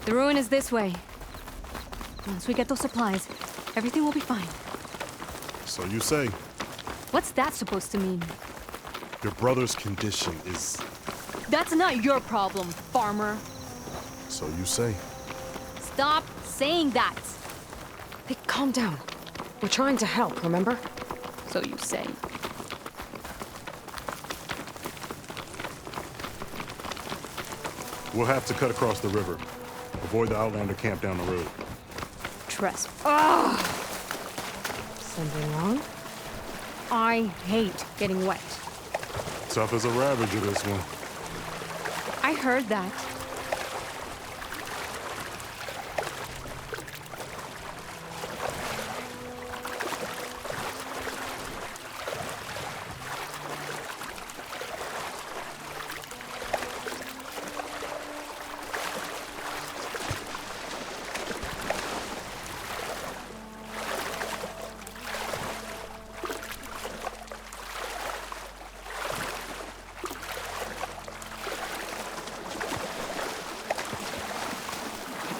The ruin is this way. Once we get those supplies, everything will be fine. So you say. What's that supposed to mean? Your brother's condition is... That's not your problem, farmer. So you say. Stop saying that. Hey, calm down. We're trying to help, remember? So you say. We'll have to cut across the river. Avoid the Outlander camp down the road. Ugh! Something wrong? I hate getting wet. Tough as a ravager, this one. I heard that.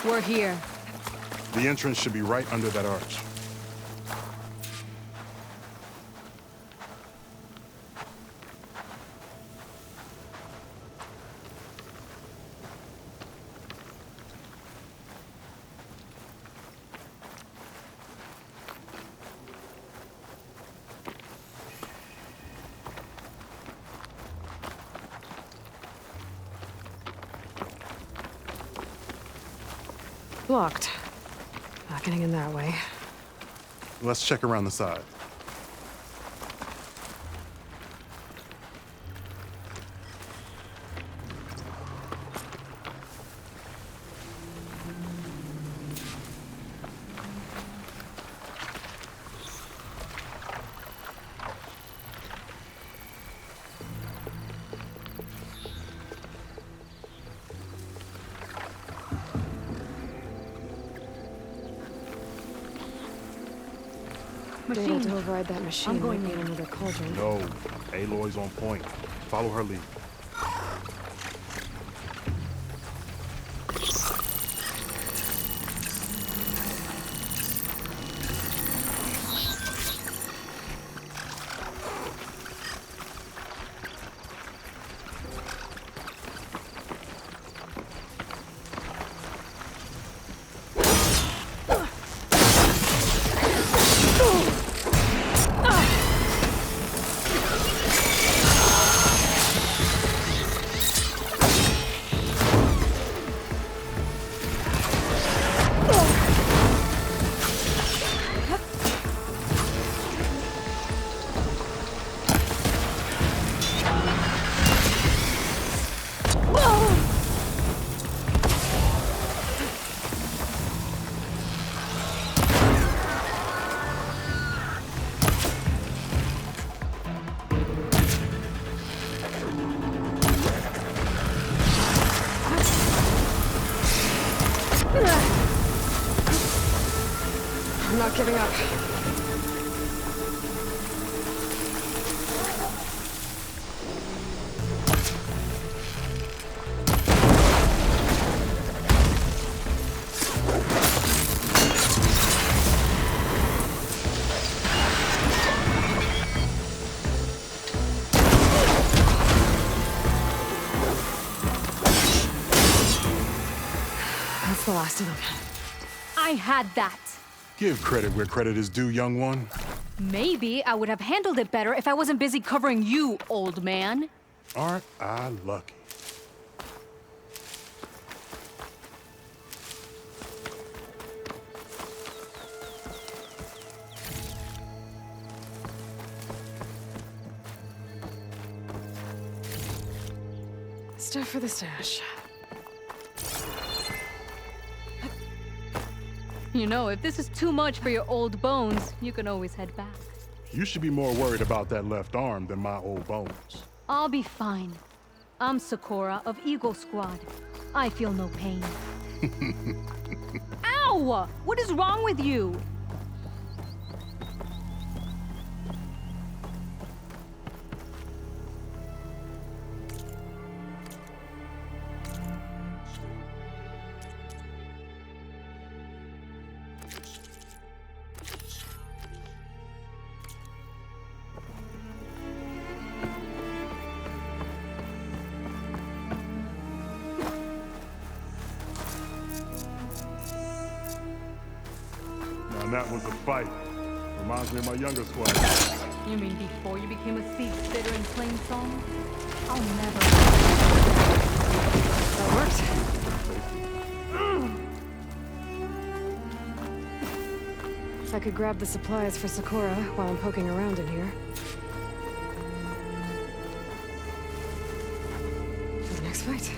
We're here. The entrance should be right under that arch. Locked. Not getting in that way. Let's check around the side. Be able to override that machine. I'm going in in. another cauldron. No. Aloy's on point. Follow her lead. I'm not giving up. That's the last of them. I had that. Give credit where credit is due, young one. Maybe I would have handled it better if I wasn't busy covering you, old man. Aren't I lucky? Stuff for the stash. You know, if this is too much for your old bones, you can always head back. You should be more worried about that left arm than my old bones. I'll be fine. I'm Sakura of Eagle Squad. I feel no pain. Ow! What is wrong with you? And that was a fight. Reminds me of my younger squad. You mean before you became a seed spitter in plain song? I'll never. That worked. If I could grab the supplies for Sakura while I'm poking around in here. For the next fight.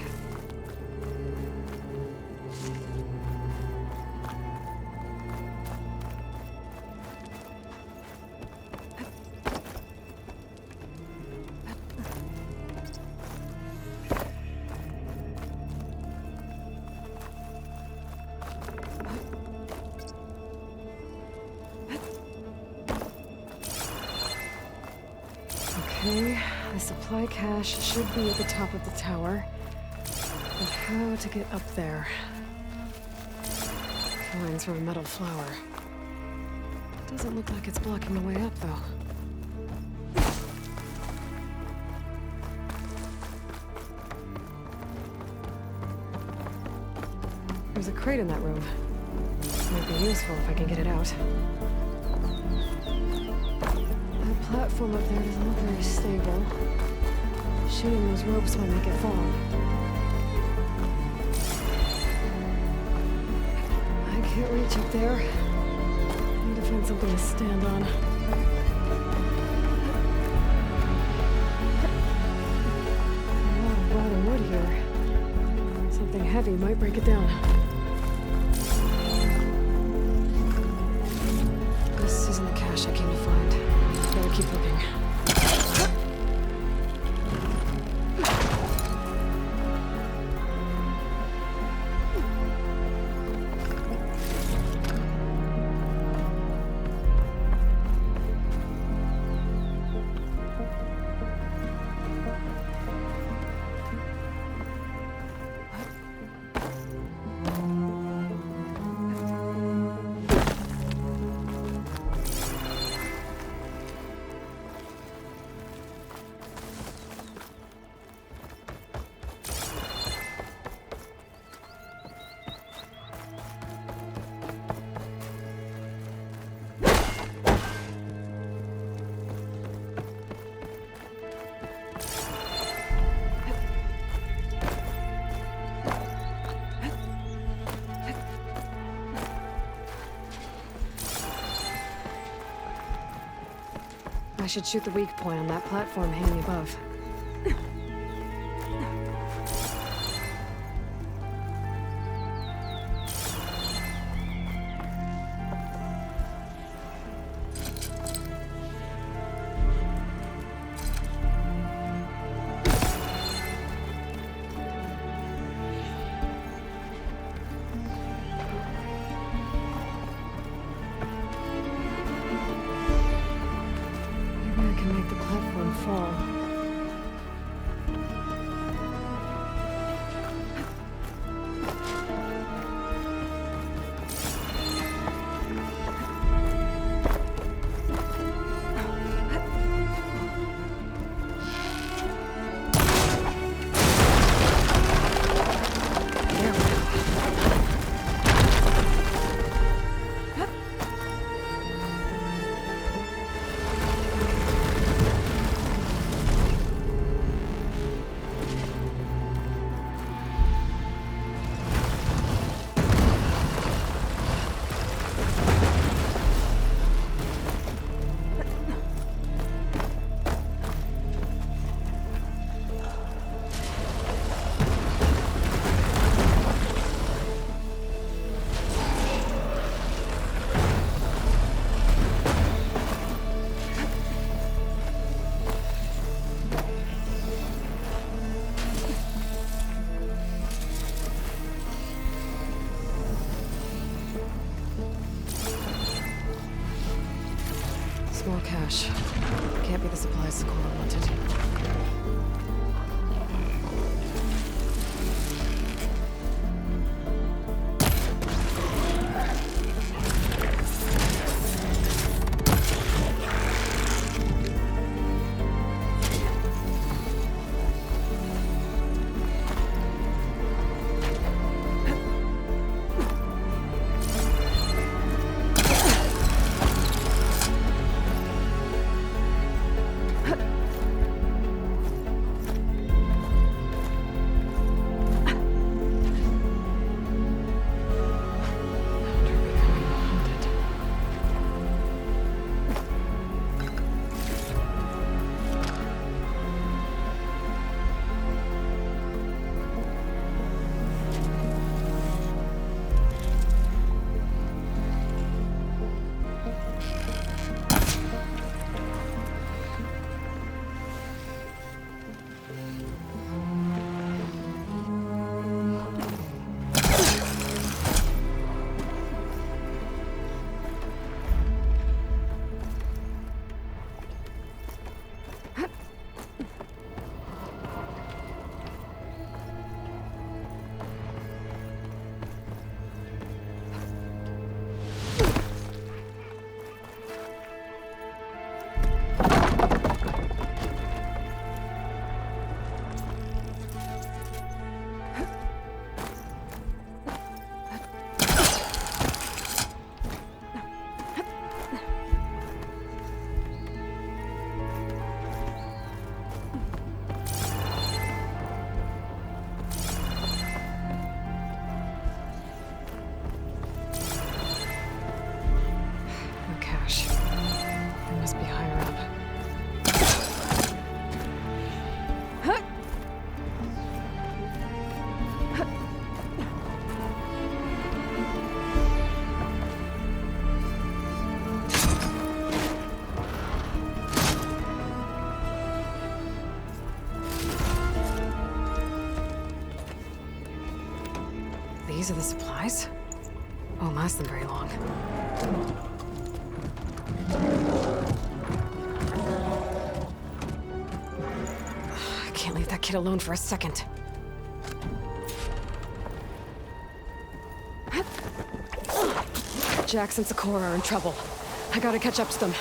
Okay, the supply cache should be at the top of the tower. But how to get up there? Lines from a metal flower. Doesn't look like it's blocking the way up, though. There's a crate in that room. Might be useful if I can get it out. That platform up there doesn't look very stable. Shooting those ropes might make it fall. I can't reach up there. Need to find something to stand on. A lot of rotting wood here. Something heavy might break it down. This isn't the cache I came to find. Gotta keep looking. I should shoot the weak point on that platform hanging above. Can make the platform fall. There we go. Small cache. Can't be the supplies Sakura wanted. These are the supplies? Won't last them very long. I can't leave that kid alone for a second. Jax and Sakura are in trouble. I gotta catch up to them.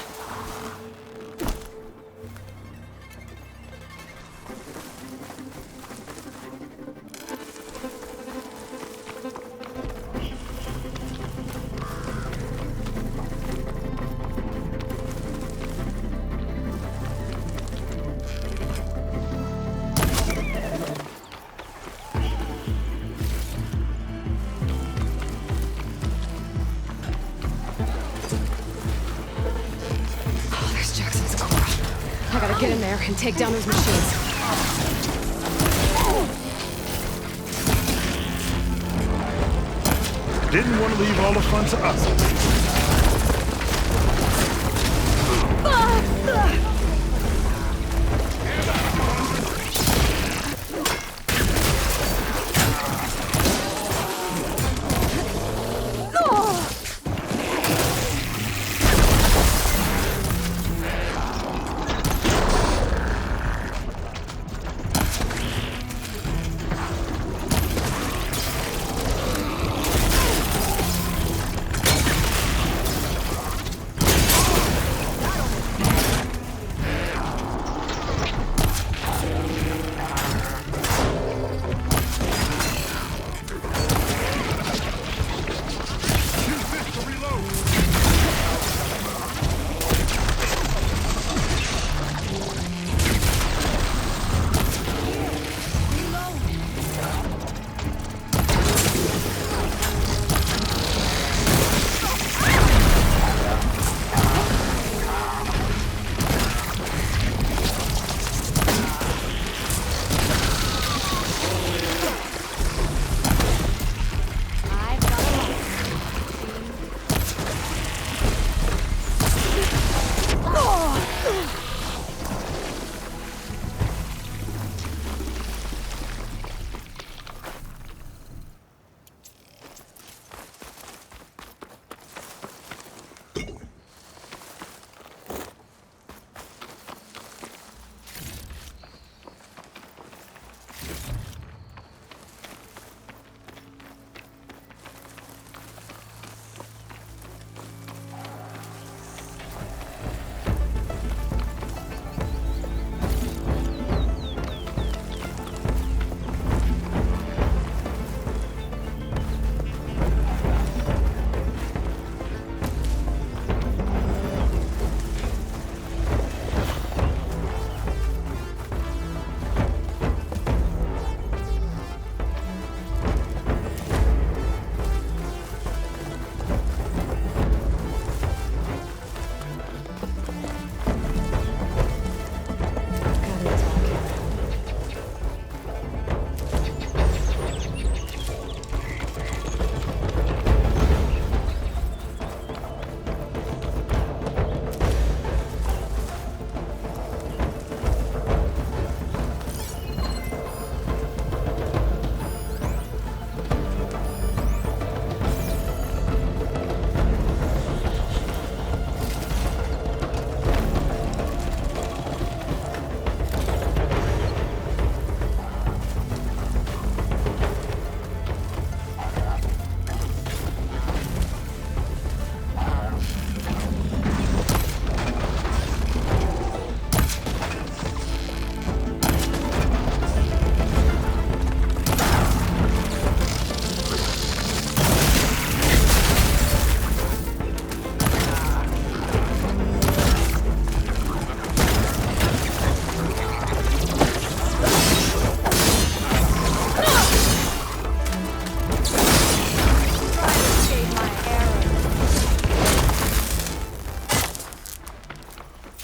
Get in there and take down those machines. Didn't want to leave all the fun to us.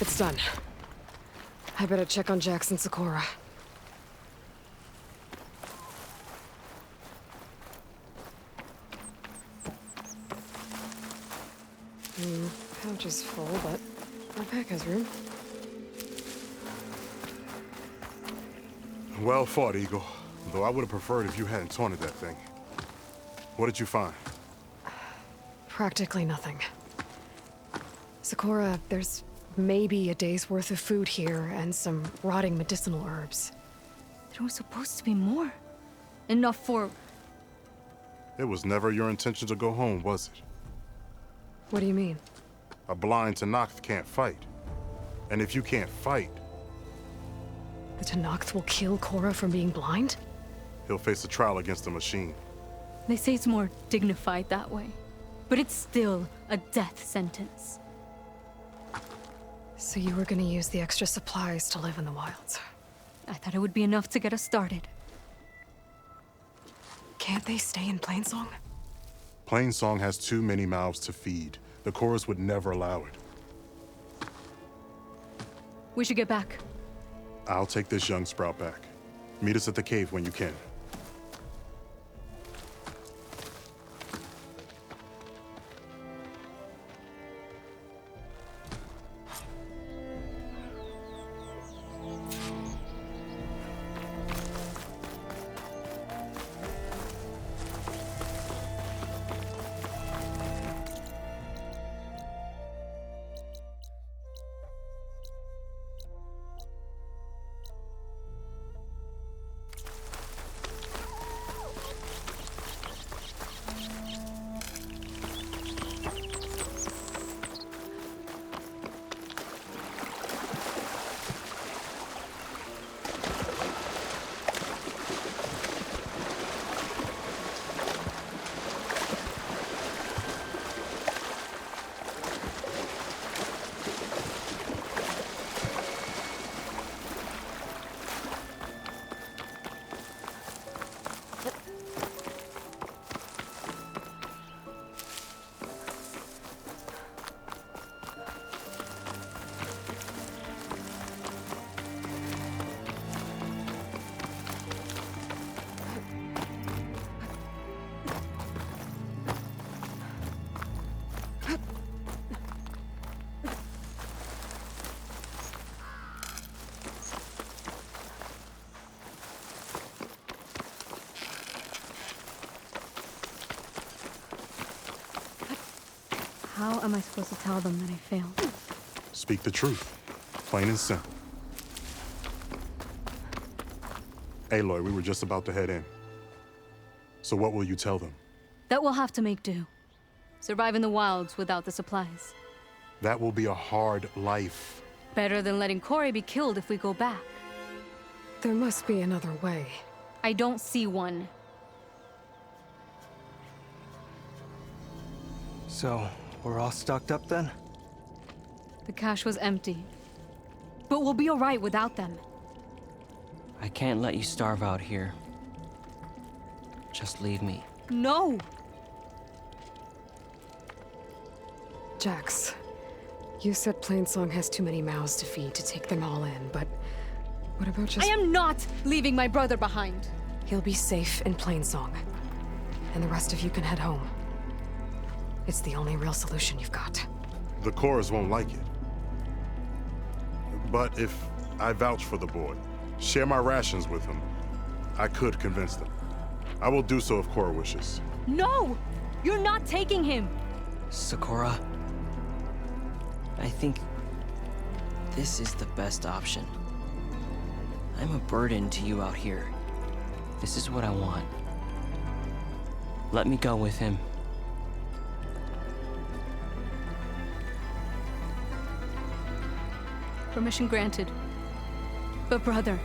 It's done. I better check on Jax and Sakura. Pouch is full, but my pack has room. Well fought, Eagle. Though I would have preferred if you hadn't taunted that thing. What did you find? Practically nothing. Sakura, there's maybe a day's worth of food here and some rotting medicinal herbs. There was supposed to be more. Enough for... It was never your intention to go home, was it? What do you mean? A blind Tenakth can't fight. And if you can't fight, The Tenakth will kill Korra from being blind? he'll face a trial against the machine. They say it's more dignified that way. But it's still a death sentence. So you were gonna use the extra supplies to live in the wilds. I thought it would be enough to get us started. Can't they stay in Plainsong? Plainsong has too many mouths to feed. The chorus would never allow it. We should get back. I'll take this young sprout back. Meet us at the cave when you can. How am I supposed to tell them that I failed? Speak the truth. Plain and simple. Aloy, we were just about to head in. So what will you tell them? That we'll have to make do. Survive in the wilds without the supplies. That will be a hard life. Better than letting Corey be killed if we go back. There must be another way. I don't see one. So, we're all stocked up then? The cache was empty. But we'll be alright without them. I can't let you starve out here. Just leave me. No! Jax, you said Plainsong has too many mouths to feed to take them all in, but what about just... I am not leaving my brother behind! He'll be safe in Plainsong, and the rest of you can head home. It's the only real solution you've got. The chorus won't like it. But if I vouch for the boy, share my rations with him, I could convince them. I will do so if Korra wishes. No! You're not taking him! Sakura, I think this is the best option. I'm a burden to you out here. This is what I want. Let me go with him. Permission granted. But brother,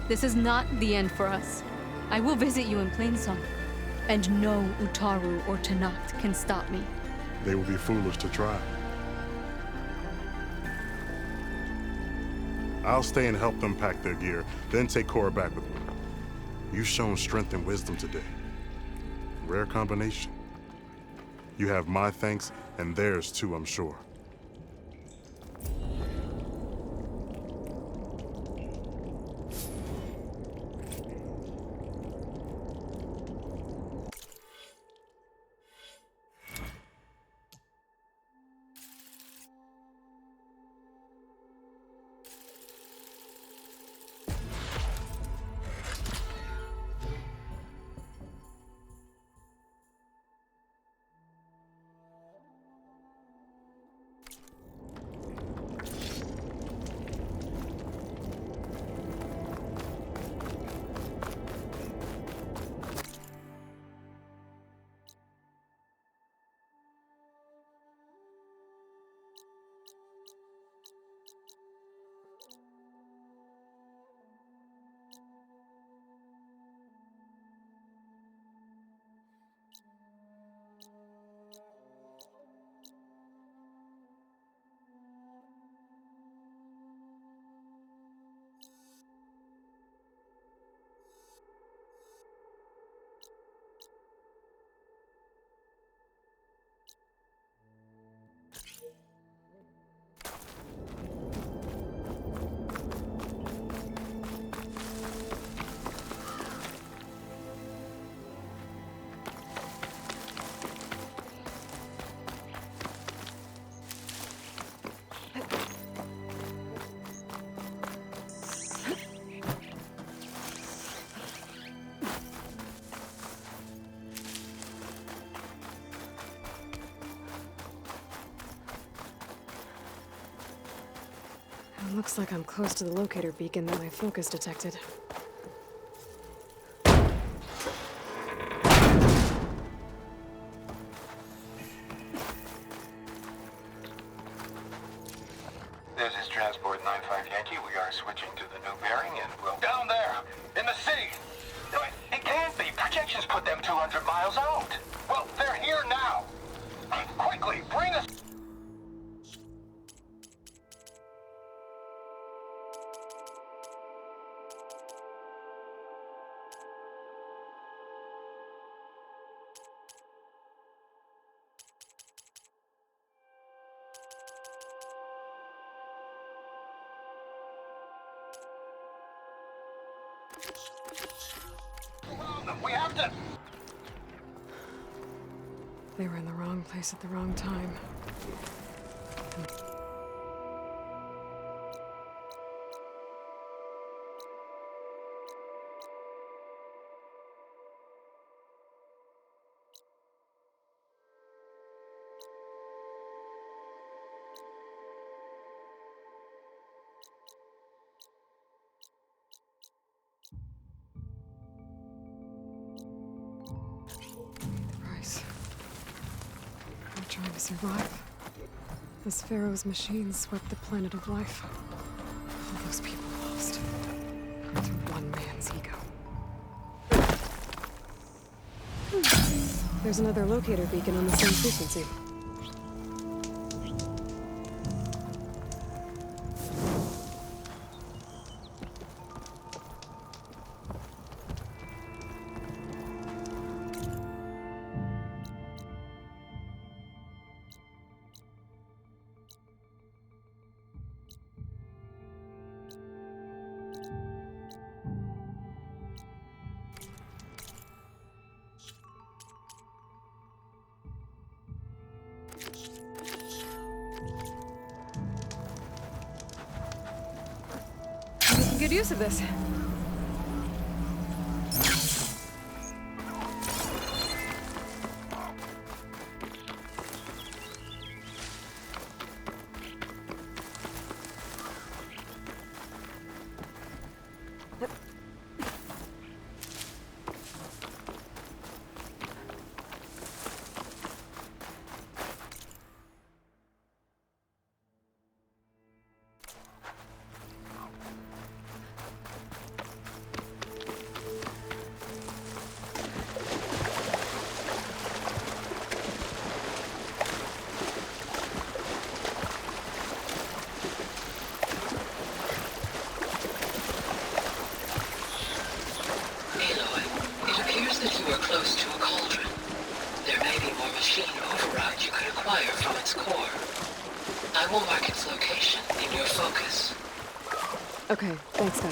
this is not the end for us. I will visit you in Plainsong. And no Utaru or Tenakth can stop me. They will be foolish to try. I'll stay and help them pack their gear, then take Korra back with me. You've shown strength and wisdom today. Rare combination. You have my thanks, and theirs too, I'm sure. Looks like I'm close to the locator beacon that my focus detected. This is Transport 95 Yankee. We are switching to the new bearing and we'll... Down there! In the city! No, it can't be. Projections put them 200 miles out. Well, they're here now. Quickly, bring us... We have to... They were in the wrong place at the wrong time. Price. They're trying to survive. As Pharaoh's machines swept the planet of life. All those people lost. To one man's ego. There's another locator beacon on the same frequency. Making good use of this. Okay, thanks, Kyle.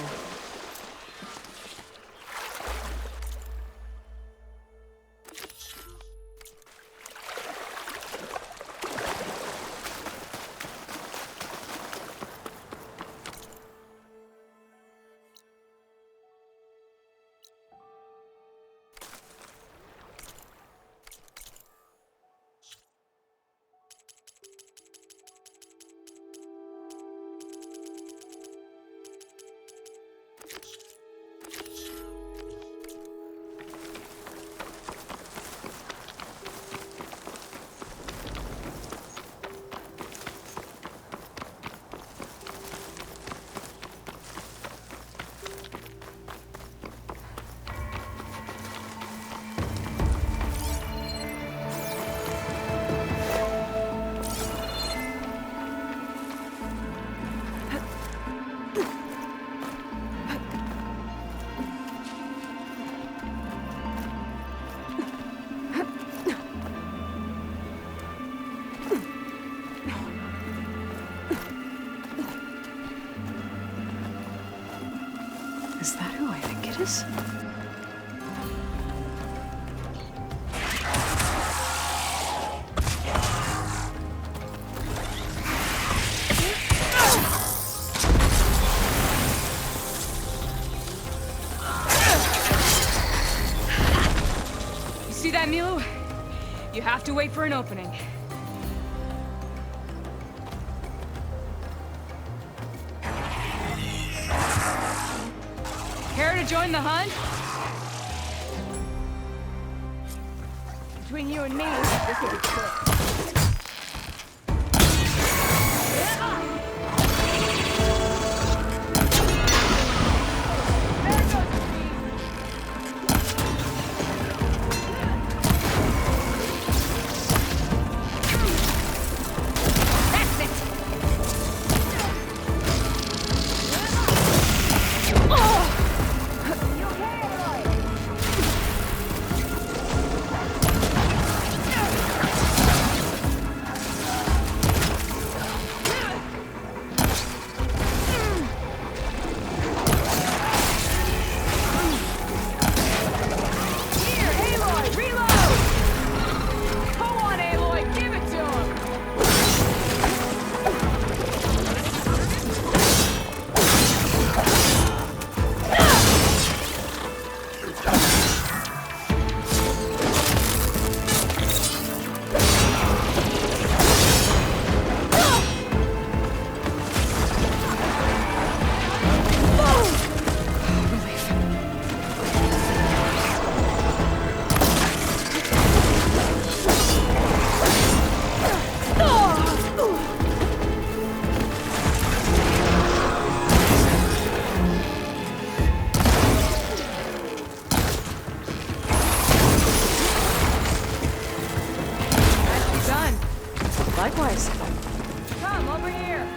Is that who I think it is? You see that, Milo? You have to wait for an opening. Care to join the hunt? Between you and me, this will be quick. Likewise. Come, over here.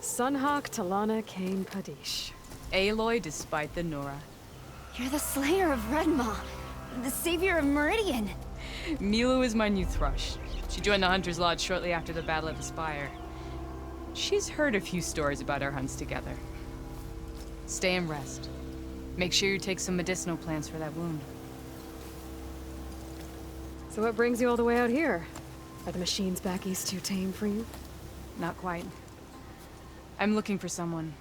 Sunhawk Talana Kane Kadish. Aloy despite the Nora. You're the slayer of Redmaw, the savior of Meridian. Milu is my new thrush. She joined the Hunter's Lodge shortly after the Battle of the Spire. She's heard a few stories about our hunts together. Stay and rest. Make sure you take some medicinal plants for that wound. So what brings you all the way out here? Are the machines back east too tame for you? Not quite. I'm looking for someone.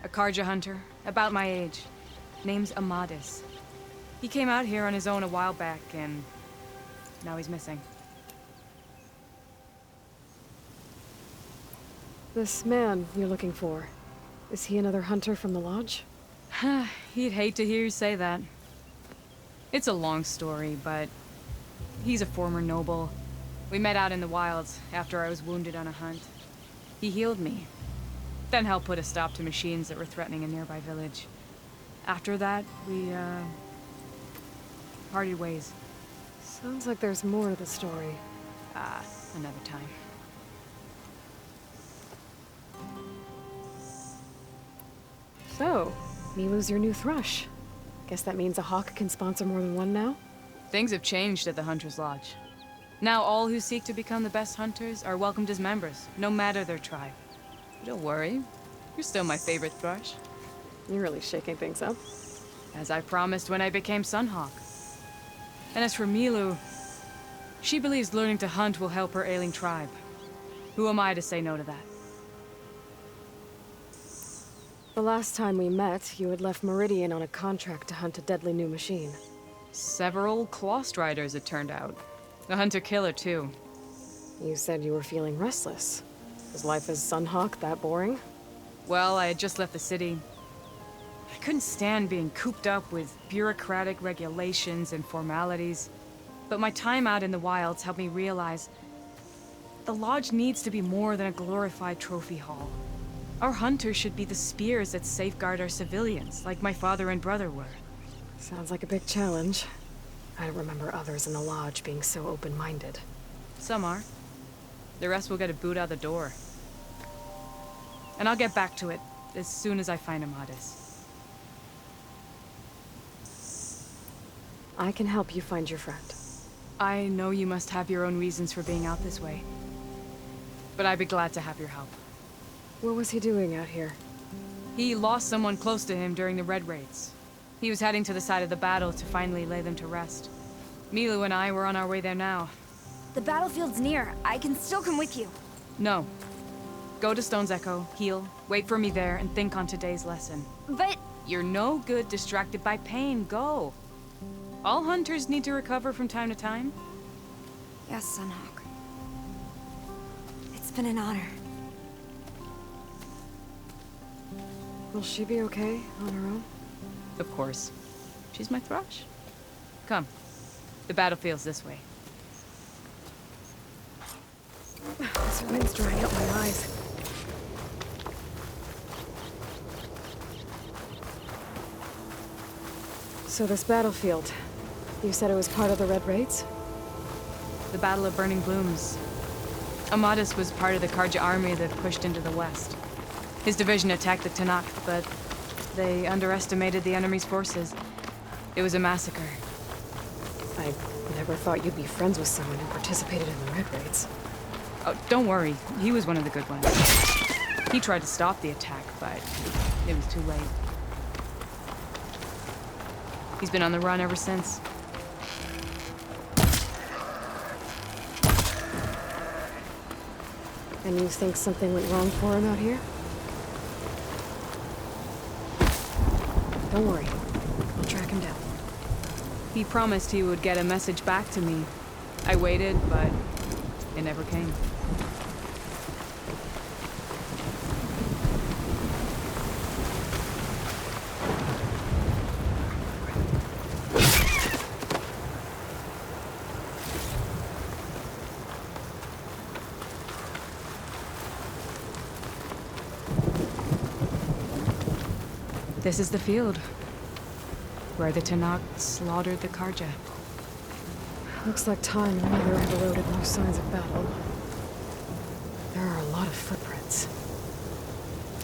A Karja hunter, about my age. Name's Amadis. He came out here on his own a while back, and now he's missing. This man you're looking for, is he another hunter from the lodge? He'd hate to hear you say that. It's a long story, but he's a former noble. We met out in the wilds after I was wounded on a hunt. He healed me, then helped put a stop to machines that were threatening a nearby village. After that, we, parted ways. Sounds like there's more to the story. Another time. So, Milu's your new thrush. Guess that means a hawk can sponsor more than one now? Things have changed at the Hunter's Lodge. Now all who seek to become the best hunters are welcomed as members, no matter their tribe. Don't worry, you're still my favorite thrush. You're really shaking things up. As I promised when I became Sunhawk. And as for Milu, she believes learning to hunt will help her ailing tribe. Who am I to say no to that? The last time we met, you had left Meridian on a contract to hunt a deadly new machine. Several Clost Riders, it turned out. A hunter-killer, too. You said you were feeling restless. Was life as Sunhawk that boring? Well, I had just left the city. I couldn't stand being cooped up with bureaucratic regulations and formalities. But my time out in the wilds helped me realize the lodge needs to be more than a glorified trophy hall. Our hunters should be the spears that safeguard our civilians, like my father and brother were. Sounds like a big challenge. I don't remember others in the lodge being so open-minded. Some are. The rest will get a boot out the door. And I'll get back to it as soon as I find Amadis. I can help you find your friend. I know you must have your own reasons for being out this way. But I'd be glad to have your help. What was he doing out here? He lost someone close to him during the Red Raids. He was heading to the side of the battle to finally lay them to rest. Milu and I were on our way there now. The battlefield's near. I can still come with you. No. Go to Stone's Echo, heal, wait for me there, and think on today's lesson. But... You're no good distracted by pain. Go. All hunters need to recover from time to time. Yes, Sunhawk. It's been an honor. Will she be okay on her own? Of course. She's my thrush. Come. The battlefield's this way. This wind's drying up my eyes. So this battlefield, you said it was part of the Red Raids? The Battle of Burning Blooms. Amadis was part of the Karja army that pushed into the west. His division attacked the Tanakh, but they underestimated the enemy's forces. It was a massacre. I never thought you'd be friends with someone who participated in the Red Raids. Oh, don't worry. He was one of the good ones. He tried to stop the attack, but it was too late. He's been on the run ever since. And you think something went wrong for him out here? Don't worry. I'll track him down. He promised he would get a message back to me. I waited, but it never came. This is the field, where the Tanakh slaughtered the Karja. Looks like time and weather overloaded no signs of battle. There are a lot of footprints.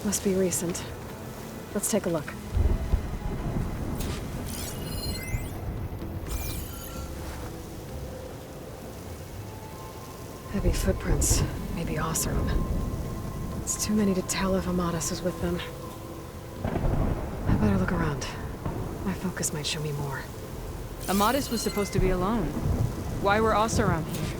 Must be recent. Let's take a look. Heavy footprints. Maybe Osram. It's too many to tell if Amadis is with them. I better look around. My focus might show me more. Amadis was supposed to be alone. Why were Oseram here?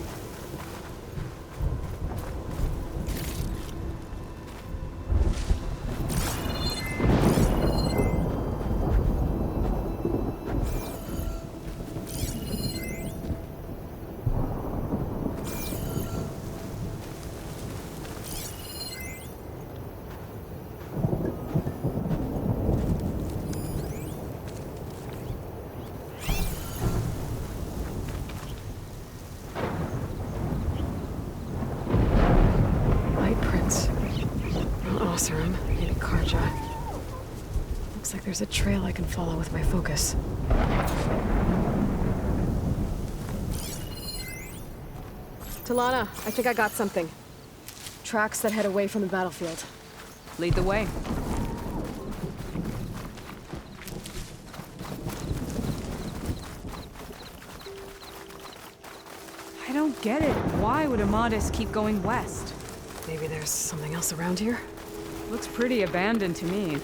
Osram, maybe Karja. Looks like there's a trail I can follow with my focus. Talana, I think I got something. Tracks that head away from the battlefield. Lead the way. I don't get it. Why would Amadis keep going west? Maybe there's something else around here? Looks pretty abandoned to me.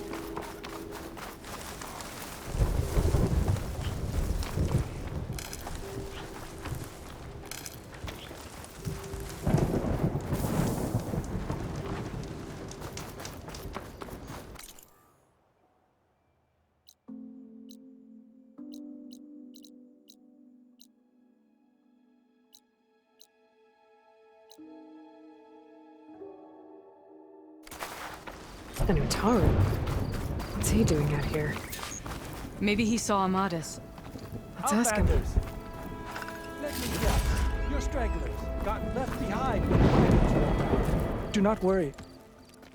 And Utaru. What's he doing out here? Maybe he saw Amadis. Let's ask him. Outlanders. Let me guess. You're stragglers, gotten left behind when the pirates rolled. Do not worry.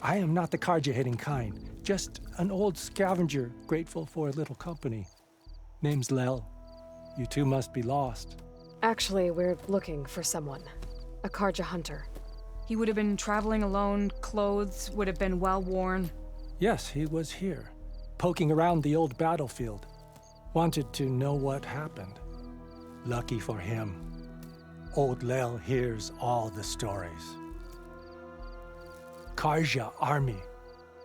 I am not the Karja-hating kind. Just an old scavenger grateful for a little company. Name's Lel. You two must be lost. Actually, we're looking for someone. A Karja hunter. He would have been traveling alone, clothes would have been well worn. Yes, he was here, poking around the old battlefield. Wanted to know what happened. Lucky for him, Old Lel hears all the stories. Karja army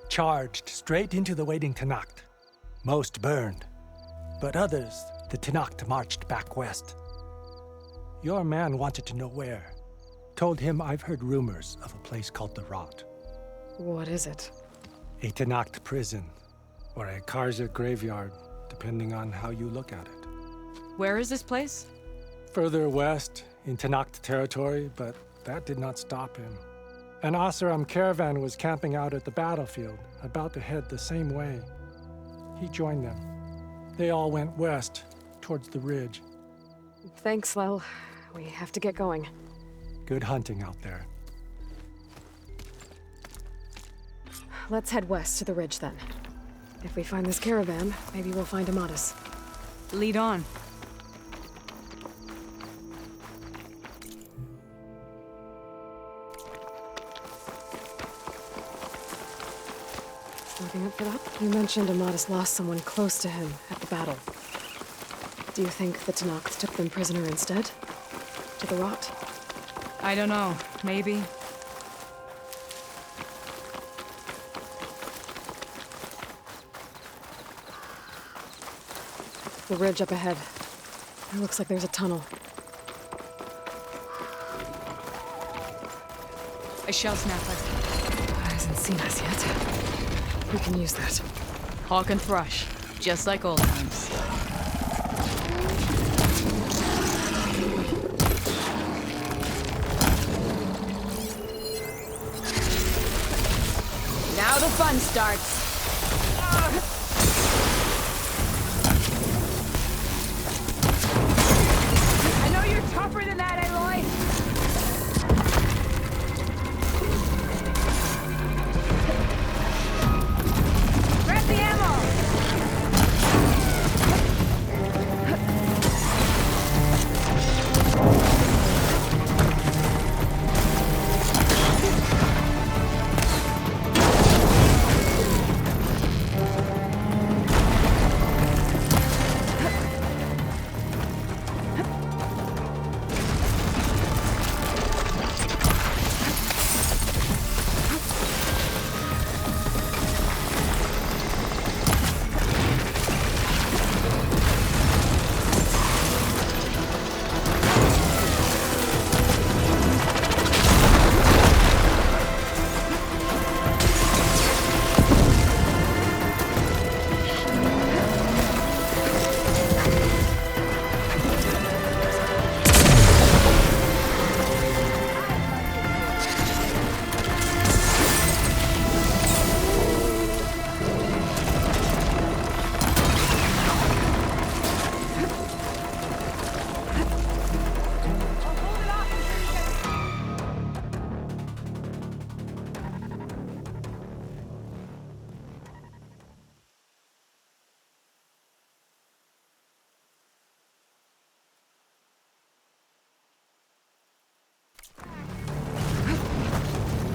charged straight into the waiting Tenakth. Most burned, but others, the Tenakth marched back west. Your man wanted to know where. Told him I've heard rumors of a place called the Rot. What is it? A Tenakth prison, or a Karja graveyard, depending on how you look at it. Where is this place? Further west, in Tenakth territory, but that did not stop him. An Oseram caravan was camping out at the battlefield, about to head the same way. He joined them. They all went west, towards the ridge. Thanks, Lel. We have to get going. Good hunting out there. Let's head west to the ridge then. If we find this caravan, maybe we'll find Amatis. Lead on. Looking up for that? You mentioned Amatis lost someone close to him at the battle. Do you think the Tenakth took them prisoner instead? To the Rot? I don't know. Maybe. The ridge up ahead. It looks like there's a tunnel. A shell snapper. Hasn't seen us yet. We can use that. Hawk and thrush. Just like old times. Now the fun starts. I know you're tougher than that, Aloy. Grab the ammo.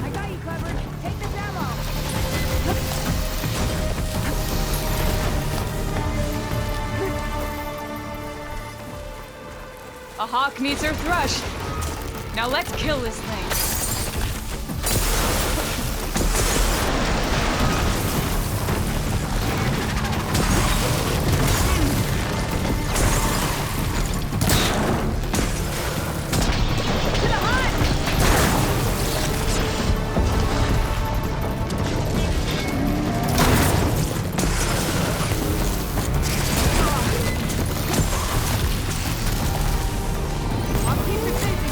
I got you covered. Take this ammo. A hawk needs her thrush. Now let's kill this thing. I'll keep it busy.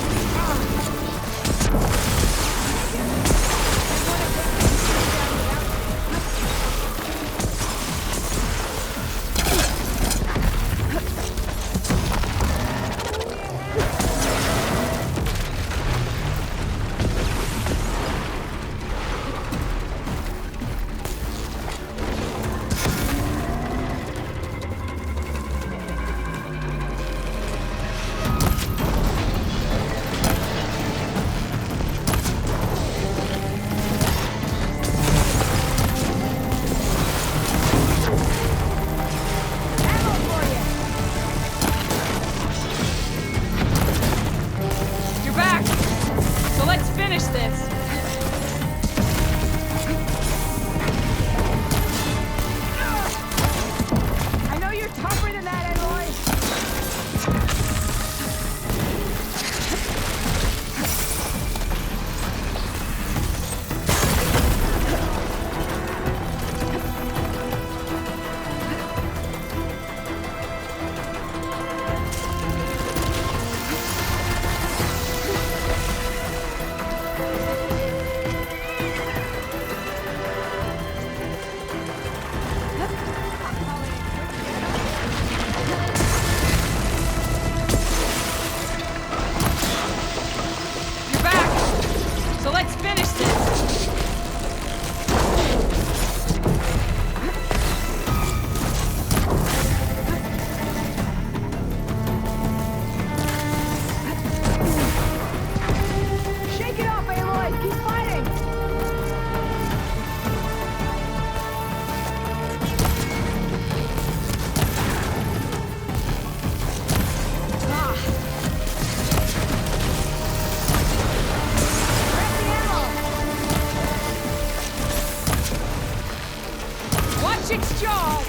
finish this! I know you're tougher than that, Aloy! You're back! So let's finish this! Shake it off, Aloy! Keep fighting! Watch its jaws!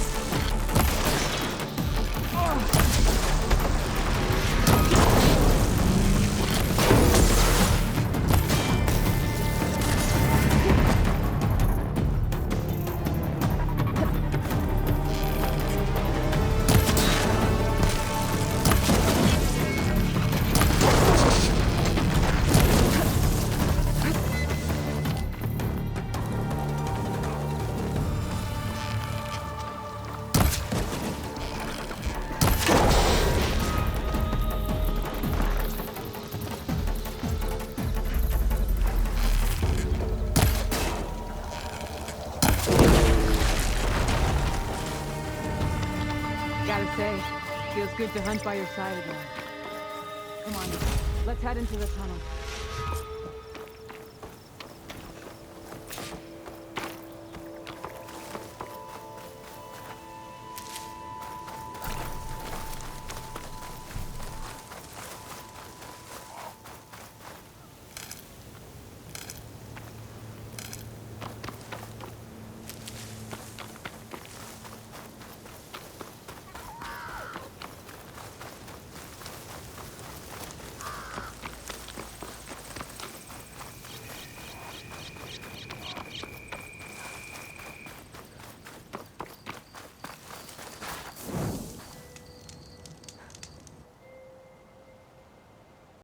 Gotta say, feels good to hunt by your side again. Come on, let's head into the tunnel.